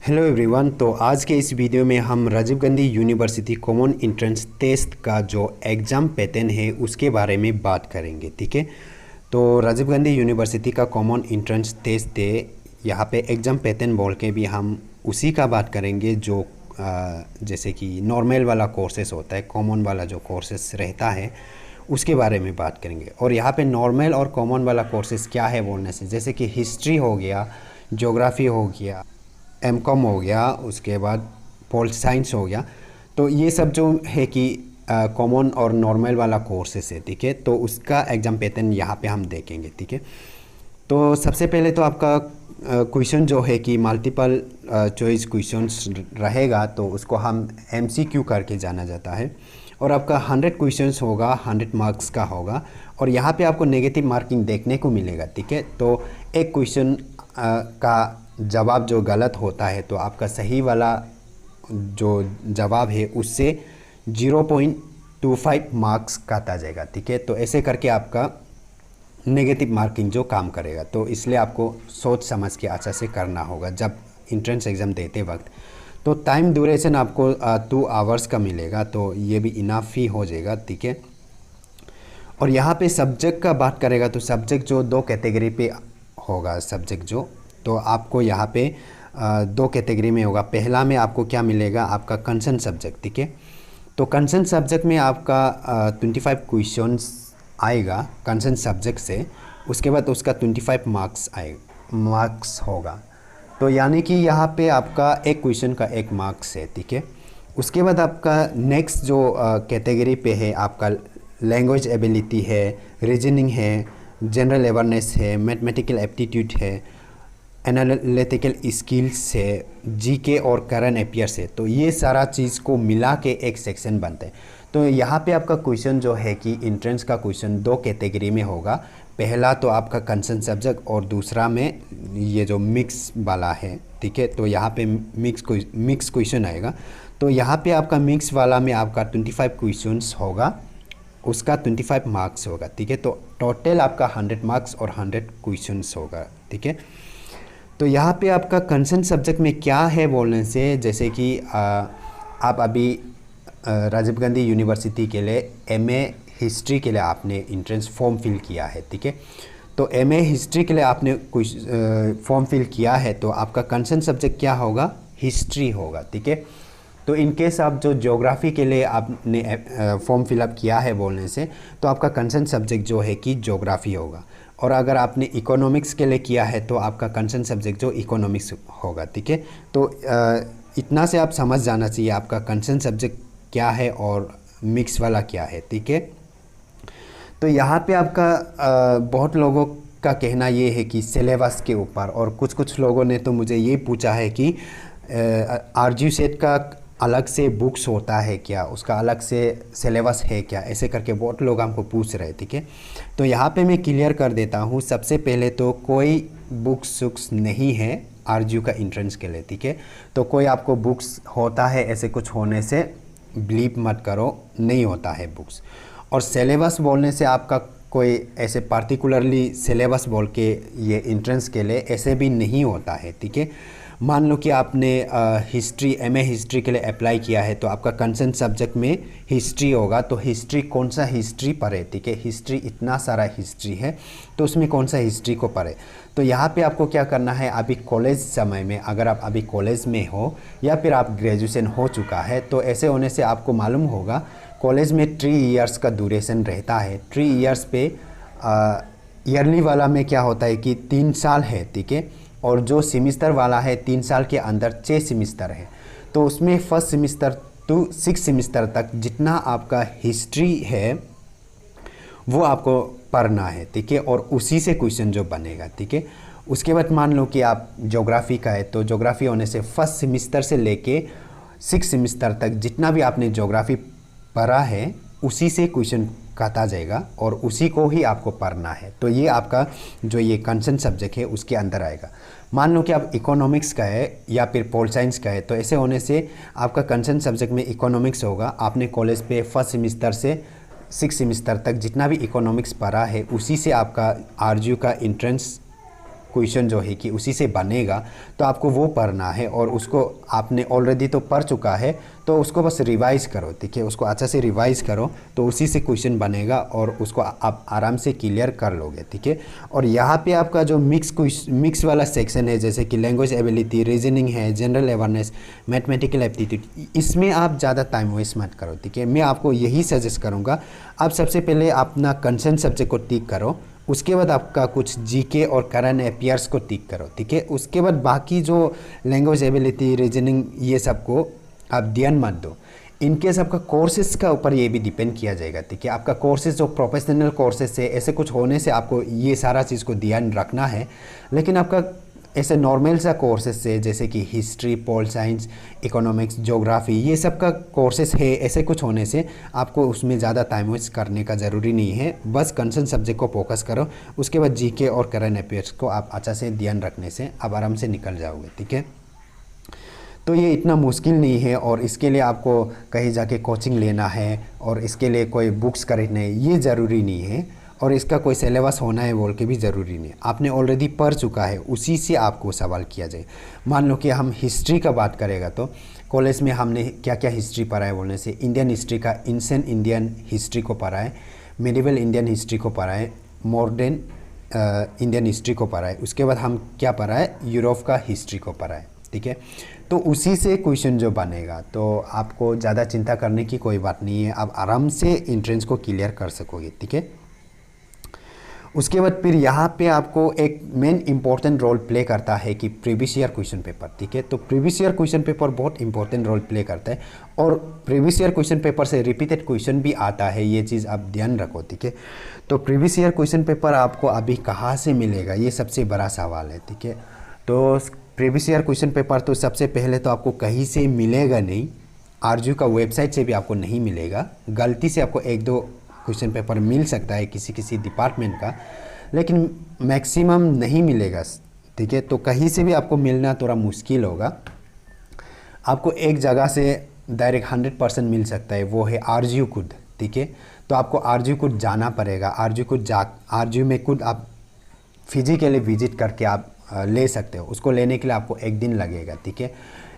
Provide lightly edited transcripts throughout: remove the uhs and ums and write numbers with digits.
Hello everyone. तो आज के इस वीडियो में हम Rajiv Gandhi university common entrance test का जो एग्ज़ाम पैटर्न है उसके बारे में बात करेंगे। ठीक है, तो राजीव गांधी यूनिवर्सिटी का कॉमन एंट्रेंस टेस्ट है, यहाँ पे एग्ज़ाम पैटर्न बोल के भी हम उसी का बात करेंगे जो जैसे कि नॉर्मल वाला कोर्सेस होता है, कॉमन वाला जो कोर्सेस रहता है उसके बारे में बात करेंगे। और यहाँ पे नॉर्मल और कॉमन वाला कोर्सेस क्या है बोलने से, जैसे कि हिस्ट्री हो गया, ज्योग्राफी हो गया, एमकॉम हो गया, उसके बाद पॉल साइंस हो गया, तो ये सब जो है कि कॉमन और नॉर्मल वाला कोर्सेस है। ठीक है, तो उसका एग्ज़ाम पैटर्न यहाँ पे हम देखेंगे। ठीक है, तो सबसे पहले तो आपका क्वेश्चन जो है कि मल्टीपल चॉइस क्वेश्चंस रहेगा, तो उसको हम एमसीक्यू करके जाना जाता है। और आपका 100 क्वेश्चंस होगा, 100 मार्क्स का होगा, और यहाँ पे आपको नेगेटिव मार्किंग देखने को मिलेगा। ठीक है, तो एक क्वेश्चन का जवाब जो गलत होता है तो आपका सही वाला जो जवाब है उससे 0.25 मार्क्स काटा जाएगा। ठीक है, तो ऐसे करके आपका नेगेटिव मार्किंग जो काम करेगा, तो इसलिए आपको सोच समझ के अच्छा से करना होगा जब इंट्रेंस एग्ज़ाम देते वक्त। तो टाइम ड्यूरेशन आपको 2 आवर्स का मिलेगा, तो ये भी इनफ ही हो जाएगा। ठीक है, और यहाँ पे सब्जेक्ट का बात करेगा तो सब्जेक्ट जो 2 कैटेगरी पे होगा सब्जेक्ट जो, तो आपको यहाँ पे 2 कैटेगरी में होगा। पहला में आपको क्या मिलेगा, आपका कंसर्न सब्जेक्ट। ठीक है, तो कंसर्न सब्जेक्ट में आपका 25 क्वेश्चंस आएगा कंसर्न सब्जेक्ट से, उसके बाद उसका 25 मार्क्स होगा। तो यानी कि यहाँ पे आपका एक क्वेश्चन का 1 मार्क्स है। ठीक है, उसके बाद आपका नेक्स्ट जो कैटेगरी पे है, आपका लैंग्वेज एबिलिटी है, रीजनिंग है, जनरल अवेयरनेस है, मैथमेटिकल एप्टीट्यूड है, एनालिटिकल स्किल्स है, जीके और करंट अफेयर्स है। तो ये सारा चीज़ को मिला के एक सेक्शन बनते हैं। तो यहाँ पे आपका क्वेश्चन जो है कि इंट्रेंस का क्वेश्चन 2 कैटेगरी में होगा। पहला तो आपका कंसर्न सब्जेक्ट और दूसरा में ये जो मिक्स वाला है। ठीक है, तो यहाँ पे मिक्स क्वेश्चन आएगा। तो यहाँ पे आपका मिक्स वाला में आपका 25 क्वेश्चंस होगा, उसका 25 मार्क्स होगा। ठीक है, तो टोटल आपका 100 मार्क्स और 100 क्वेश्चंस होगा। ठीक है, तो यहाँ पे आपका कंसर्न सब्जेक्ट में क्या है बोलने से, जैसे कि आप अभी राजीव गांधी यूनिवर्सिटी के लिए एमए हिस्ट्री के लिए आपने इंट्रेंस फॉर्म फिल किया है। ठीक है, तो एमए हिस्ट्री के लिए आपने कुछ फॉर्म फिल किया है, तो आपका कंसर्न सब्जेक्ट क्या होगा, हिस्ट्री होगा। ठीक है, तो इन केस आप जो ज्योग्राफी के लिए आपने फॉर्म फिलअप किया है बोलने से, तो आपका कंसर्न सब्जेक्ट जो है कि ज्योग्राफी होगा। और अगर आपने इकोनॉमिक्स के लिए किया है तो आपका कंसर्न सब्जेक्ट जो इकोनॉमिक्स होगा। ठीक है, तो इतना से आप समझ जाना चाहिए आपका कंसर्न सब्जेक्ट क्या है और मिक्स वाला क्या है। ठीक है, तो यहाँ पे आपका बहुत लोगों का कहना ये है कि सिलेबस के ऊपर, और कुछ लोगों ने तो मुझे ये पूछा है कि आरजी सेट का अलग से बुक्स होता है क्या, उसका अलग से सिलेबस है क्या, ऐसे करके बहुत लोग हमको पूछ रहे। ठीक है, तो यहाँ पे मैं क्लियर कर देता हूँ। सबसे पहले तो कोई बुक्स नहीं है आरजीयू का इंट्रेंस के लिए। ठीक है, तो कोई आपको बुक्स होता है ऐसे कुछ होने से बिलीव मत करो, नहीं होता है बुक्स। और सिलेबस बोलने से आपका कोई ऐसे पार्टिकुलरली सिलेबस बोल के ये इंट्रेंस के लिए ऐसे भी नहीं होता है। ठीक है, मान लो कि आपने हिस्ट्री एमए हिस्ट्री के लिए अप्लाई किया है, तो आपका कंसर्न सब्जेक्ट में हिस्ट्री होगा, तो हिस्ट्री कौन सा हिस्ट्री पढ़े। ठीक है, हिस्ट्री इतना सारा हिस्ट्री है, तो उसमें कौन सा हिस्ट्री को पढ़े। तो यहाँ पे आपको क्या करना है, अभी कॉलेज समय में, अगर आप अभी कॉलेज में हो या फिर आप ग्रेजुएशन हो चुका है, तो ऐसे होने से आपको मालूम होगा कॉलेज में 3 इयर्स का ड्यूरेशन रहता है। 3 इयर्स पे ईयरली वाला में क्या होता है कि 3 साल है। ठीक है, और जो सेमिस्टर वाला है 3 साल के अंदर 6 सेमिस्टर है, तो उसमें फर्स्ट सेमिस्टर टू 6 सेमिस्टर तक जितना आपका हिस्ट्री है वो आपको पढ़ना है। ठीक है, और उसी से क्वेश्चन जो बनेगा। ठीक है, उसके बाद मान लो कि आप ज्योग्राफी का है, तो ज्योग्राफी होने से फर्स्ट सेमिस्टर से लेके 6 सेमिस्टर तक जितना भी आपने ज्योग्राफी पढ़ा है उसी से क्वेश्चन काटा जाएगा और उसी को ही आपको पढ़ना है। तो ये आपका जो ये कंसर्न सब्जेक्ट है उसके अंदर आएगा। मान लो कि आप इकोनॉमिक्स का है या फिर पॉल साइंस का है, तो ऐसे होने से आपका कंसर्न सब्जेक्ट में इकोनॉमिक्स होगा। आपने कॉलेज पे फर्स्ट सेमिस्टर से 6 सेमिस्टर तक जितना भी इकोनॉमिक्स पढ़ा है उसी से आपका आरजीयू का इंट्रेंस क्वेश्चन जो है कि उसी से बनेगा, तो आपको वो पढ़ना है और उसको आपने ऑलरेडी तो पढ़ चुका है तो उसको बस रिवाइज़ करो, ठीक है, उसको अच्छा से रिवाइज़ करो तो उसी से क्वेश्चन बनेगा और उसको आप आराम से क्लियर कर लोगे, ठीक है। और यहाँ पे आपका जो मिक्स वाला सेक्शन है, जैसे कि लैंग्वेज एबिलिटी, रीजनिंग है, जनरल अवेयरनेस, मैथमेटिकल एप्टीट्यूड, इसमें आप ज़्यादा टाइम वेस्ट मत करो, ठीक है। मैं आपको यही सजेस्ट करूँगा, आप सबसे पहले अपना कंसर्न सब्जेक्ट को टिक करो, उसके बाद आपका कुछ जीके और करंट अफेयर्स को टिक करो, ठीक है। उसके बाद बाकी जो लैंग्वेज एबिलिटी, रीजनिंग, ये सब को आप ध्यान मत दो। इनके सबका कोर्सेज का ऊपर ये भी डिपेंड किया जाएगा, ठीक है। आपका कोर्सेज जो प्रोफेशनल कोर्सेज है, ऐसे कुछ होने से आपको ये सारा चीज़ को ध्यान रखना है। लेकिन आपका ऐसे नॉर्मल सा कोर्सेज से जैसे कि history, pol science, economics, geography, ये सब का कोर्सेज है, ऐसे कुछ होने से आपको उसमें ज़्यादा टाइम वेस्ट करने का ज़रूरी नहीं है। बस कंसर्न सब्जेक्ट को फोकस करो, उसके बाद जीके और करंट अफेयर्स को आप अच्छा से ध्यान रखने से आप आराम से निकल जाओगे, ठीक है। तो ये इतना मुश्किल नहीं है और इसके लिए आपको कहीं जाके कोचिंग लेना है और इसके लिए कोई बुक्स खरीदने, ये ज़रूरी नहीं है। और इसका कोई सिलेबस होना है बोल के भी ज़रूरी नहीं, आपने ऑलरेडी पढ़ चुका है, उसी से आपको सवाल किया जाए। मान लो कि हम हिस्ट्री का बात करेगा तो कॉलेज में हमने क्या क्या हिस्ट्री पढ़ा है बोलने से, इंडियन हिस्ट्री का एंशिएंट इंडियन हिस्ट्री को पढ़ा है, मेडिवल इंडियन हिस्ट्री को पढ़ा है, मॉडर्न इंडियन हिस्ट्री को पढ़ा है। उसके बाद हम क्या पढ़ा है, यूरोप का हिस्ट्री को पढ़ा है, ठीक है। तो उसी से क्वेश्चन जो बनेगा, तो आपको ज़्यादा चिंता करने की कोई बात नहीं है, आप आराम से एंट्रेंस को क्लियर कर सकोगे, ठीक है। उसके बाद फिर यहाँ पे आपको एक मेन इंपॉर्टेंट रोल प्ले करता है कि प्रीवियस ईयर क्वेश्चन पेपर, ठीक है। तो प्रीवियस ईयर क्वेश्चन पेपर बहुत इंपॉर्टेंट रोल प्ले करता है और प्रीवियस ईयर क्वेश्चन पेपर से रिपीटेड क्वेश्चन भी आता है, ये चीज़ आप ध्यान रखो, ठीक है। तो प्रीवियस ईयर क्वेश्चन पेपर आपको अभी कहाँ से मिलेगा, ये सबसे बड़ा सवाल है, ठीक है। तो प्रीवियस ईयर क्वेश्चन पेपर तो सबसे पहले तो आपको कहीं से मिलेगा नहीं, आरजू का वेबसाइट से भी आपको नहीं मिलेगा। गलती से आपको एक दो क्वेश्चन पेपर मिल सकता है किसी किसी डिपार्टमेंट का, लेकिन मैक्सिमम नहीं मिलेगा, ठीक है। तो कहीं से भी आपको मिलना थोड़ा मुश्किल होगा। आपको एक जगह से डायरेक्ट 100% मिल सकता है, वो है आरजू खुद, ठीक है। तो आपको आरजू खुद जाना पड़ेगा, आरजू में खुद आप फिजिकली विजिट करके आप ले सकते हो। उसको लेने के लिए आपको एक दिन लगेगा, ठीक है।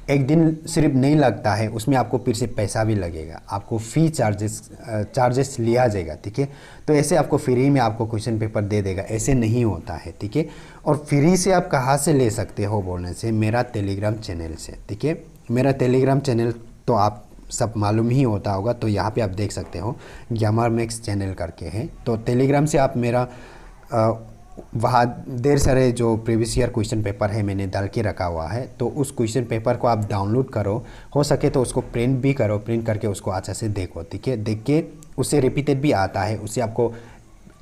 एक दिन सिर्फ नहीं लगता है, उसमें आपको फिर से पैसा भी लगेगा, आपको फ़ी चार्जेस लिया जाएगा, ठीक है। तो ऐसे आपको फ्री में आपको क्वेश्चन पेपर दे देगा, ऐसे नहीं होता है, ठीक है। और फ्री से आप कहाँ से ले सकते हो बोलने से, मेरा टेलीग्राम चैनल से, ठीक है। मेरा टेलीग्राम चैनल तो आप सब मालूम ही होता होगा, तो यहाँ पे आप देख सकते हो ग्रामर मैक्स चैनल करके है। तो टेलीग्राम से आप मेरा वहाँ ढेर सारे जो प्रीवियस ईयर क्वेश्चन पेपर है मैंने डाल के रखा हुआ है, तो उस क्वेश्चन पेपर को आप डाउनलोड करो, हो सके तो उसको प्रिंट भी करो, प्रिंट करके उसको अच्छा से देखो, ठीक है। देख के उससे रिपीटेड भी आता है, उससे आपको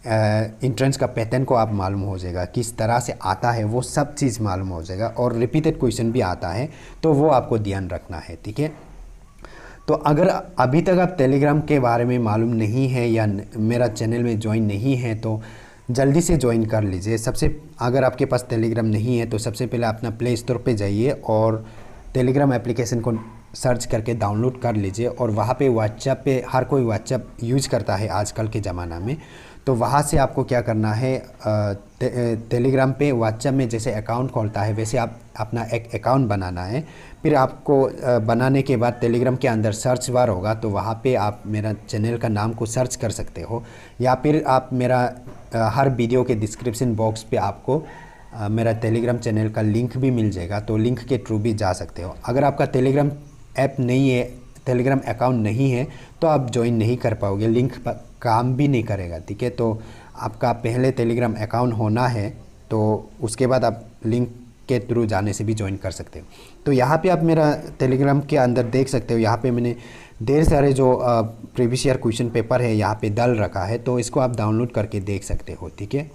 एंट्रेंस का पैटर्न को आप मालूम हो जाएगा, किस तरह से आता है वो सब चीज़ मालूम हो जाएगा। और रिपीटेड क्वेश्चन भी आता है, तो वो आपको ध्यान रखना है, ठीक है। तो अगर अभी तक आप टेलीग्राम के बारे में मालूम नहीं है या मेरा चैनल में ज्वाइन नहीं है तो जल्दी से ज्वाइन कर लीजिए। अगर आपके पास टेलीग्राम नहीं है तो सबसे पहले अपना प्ले स्टोर पे जाइए और टेलीग्राम एप्लीकेशन को सर्च करके डाउनलोड कर लीजिए। और वहाँ पे व्हाट्सएप पे हर कोई व्हाट्सएप यूज करता है आजकल के ज़माना में, तो वहाँ से आपको क्या करना है, टेलीग्राम पे व्हाट्सएप में जैसे अकाउंट खोलता है वैसे आप अपना एक अकाउंट बनाना है। फिर आपको बनाने के बाद टेलीग्राम के अंदर सर्च बार होगा, तो वहाँ पे आप मेरा चैनल का नाम को सर्च कर सकते हो, या फिर आप मेरा हर वीडियो के डिस्क्रिप्शन बॉक्स पे आपको मेरा टेलीग्राम चैनल का लिंक भी मिल जाएगा, तो लिंक के थ्रू भी जा सकते हो। अगर आपका टेलीग्राम ऐप नहीं है, टेलीग्राम अकाउंट नहीं है, तो आप ज्वाइन नहीं कर पाओगे, लिंक काम भी नहीं करेगा, ठीक है। तो आपका पहले टेलीग्राम अकाउंट होना है, तो उसके बाद आप लिंक के थ्रू जाने से भी ज्वाइन कर सकते हो। तो यहाँ पे आप मेरा टेलीग्राम के अंदर देख सकते हो, यहाँ पे मैंने ढेर सारे जो प्रीवियस ईयर क्वेश्चन पेपर है यहाँ पे डाल रखा है, तो इसको आप डाउनलोड करके देख सकते हो, ठीक है।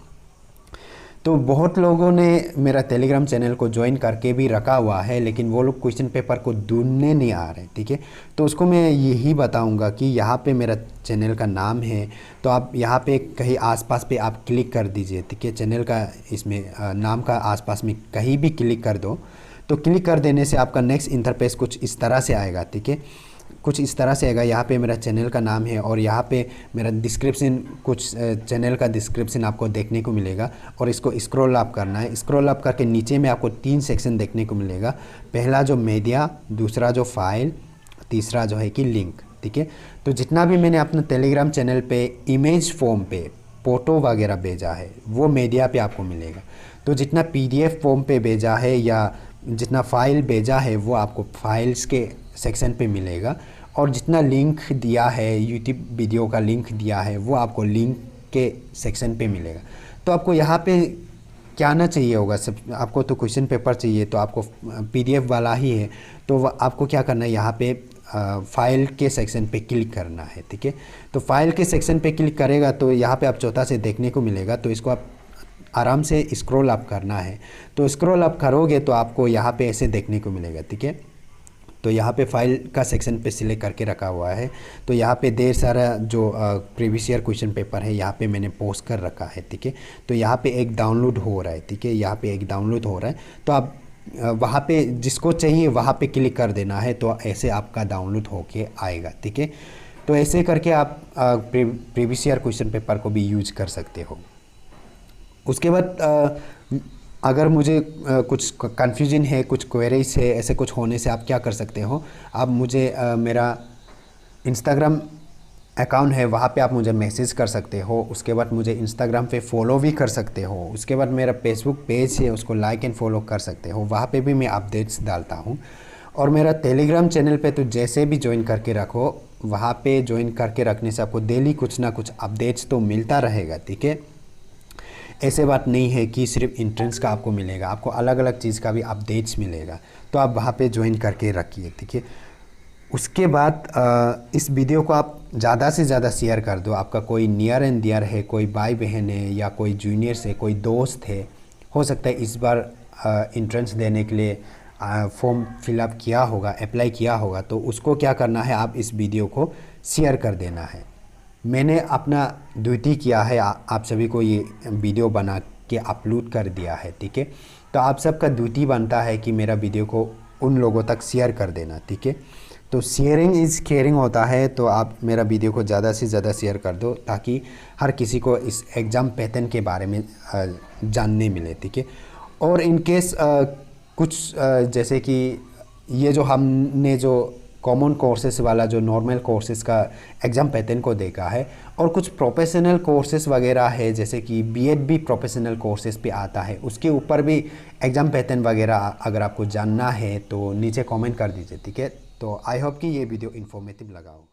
तो बहुत लोगों ने मेरा टेलीग्राम चैनल को ज्वाइन करके भी रखा हुआ है, लेकिन वो लोग क्वेश्चन पेपर को ढूंढने नहीं आ रहे, ठीक है। तो उसको मैं यही बताऊंगा कि यहाँ पे मेरा चैनल का नाम है, तो आप यहाँ पे कहीं आसपास पे आप क्लिक कर दीजिए, ठीक है। चैनल का इसमें नाम का आसपास में कहीं भी क्लिक कर दो, तो क्लिक कर देने से आपका नेक्स्ट इंटरफेस कुछ इस तरह से आएगा, ठीक है। कुछ इस तरह से आएगा। यहाँ पे मेरा चैनल का नाम है और यहाँ पे मेरा डिस्क्रिप्शन, कुछ चैनल का डिस्क्रिप्शन आपको देखने को मिलेगा। और इसको स्क्रॉल अप करना है। स्क्रॉल अप करके नीचे में आपको 3 सेक्शन देखने को मिलेगा। पहला जो मीडिया, दूसरा जो फाइल, तीसरा जो है कि लिंक। ठीक है, तो जितना भी मैंने अपना टेलीग्राम चैनल पे इमेज फॉर्म पे फ़ोटो वगैरह भेजा है वो मीडिया पे आपको मिलेगा। तो जितना PDF फॉर्म पे भेजा है या जितना फ़ाइल भेजा है वो आपको फाइल्स के सेक्शन पे मिलेगा। और जितना लिंक दिया है, यूट्यूब वीडियो का लिंक दिया है, वो आपको लिंक के सेक्शन पे मिलेगा। तो आपको यहाँ पे क्या ना चाहिए होगा, सब आपको तो क्वेश्चन पेपर चाहिए, तो आपको PDF वाला ही है। तो आपको क्या करना है, यहाँ पे फाइल के सेक्शन पे क्लिक करना है। ठीक है, तो फाइल के सेक्शन पे क्लिक करेगा तो यहाँ पे आप चौथा से देखने को मिलेगा। तो इसको आप आराम से स्क्रॉल अप करना है। तो स्क्रॉल अप करोगे तो आपको यहाँ पे ऐसे देखने को मिलेगा। ठीक है, तो यहाँ पे फाइल का सेक्शन पे सिलेक्ट करके रखा हुआ है। तो यहाँ पे ढेर सारा जो प्रीवियस ईयर क्वेश्चन पेपर है यहाँ पे मैंने पोस्ट कर रखा है। ठीक है, तो यहाँ पे एक डाउनलोड हो रहा है। ठीक है, यहाँ पे एक डाउनलोड हो रहा है। तो आप वहाँ पे जिसको चाहिए वहाँ पे क्लिक कर देना है, तो ऐसे आपका डाउनलोड होके आएगा। ठीक है, तो ऐसे करके आप प्रीवियस ईयर क्वेश्चन पेपर को भी यूज कर सकते हो। उसके बाद अगर मुझे कुछ कन्फ्यूजन है, कुछ क्वेरीज है, ऐसे कुछ होने से आप क्या कर सकते हो, आप मुझे मेरा इंस्टाग्राम अकाउंट है वहाँ पे आप मुझे मैसेज कर सकते हो। उसके बाद मुझे इंस्टाग्राम पे फॉलो भी कर सकते हो। उसके बाद मेरा फेसबुक पेज है उसको लाइक एंड फॉलो कर सकते हो, वहाँ पे भी मैं अपडेट्स डालता हूँ। और मेरा टेलीग्राम चैनल पे तो जैसे भी ज्वाइन करके रखो, वहाँ पे ज्वाइन करके रखने से आपको डेली कुछ ना कुछ अपडेट्स तो मिलता रहेगा। ठीक है, ऐसे बात नहीं है कि सिर्फ एंट्रेंस का आपको मिलेगा, आपको अलग अलग चीज़ का भी अपडेट्स मिलेगा। तो आप वहाँ पे ज्वाइन करके रखिए। ठीक है, उसके बाद इस वीडियो को आप ज़्यादा से ज़्यादा शेयर कर दो। आपका कोई नियर एंड डियर है, कोई भाई बहन है या कोई जूनियर्स है, कोई दोस्त है, हो सकता है इस बार एंट्रेंस देने के लिए फॉर्म फिलअप किया होगा, अप्लाई किया होगा। तो उसको क्या करना है, आप इस वीडियो को शेयर कर देना है। मैंने अपना ड्यूटी किया है, आप सभी को ये वीडियो बना के अपलोड कर दिया है। ठीक है, तो आप सबका ड्यूटी बनता है कि मेरा वीडियो को उन लोगों तक शेयर कर देना। ठीक है, तो शेयरिंग इज़ केयरिंग होता है। तो आप मेरा वीडियो को ज़्यादा से ज़्यादा शेयर कर दो ताकि हर किसी को इस एग्ज़ाम पैटर्न के बारे में जानने मिले। ठीक है, और इन केस कुछ जैसे कि ये जो हमने जो कॉमन कोर्सेज वाला जो नॉर्मल कोर्सेज का एग्ज़ाम पैटर्न को देखा है, और कुछ प्रोफेशनल कोर्सेज वगैरह है जैसे कि B.Ed भी प्रोफेशनल कोर्सेज पे आता है, उसके ऊपर भी एग्ज़ाम पैटर्न वगैरह अगर आपको जानना है तो नीचे कमेंट कर दीजिए। ठीक है, तो आई होप कि ये वीडियो इन्फॉर्मेटिव लगा हो।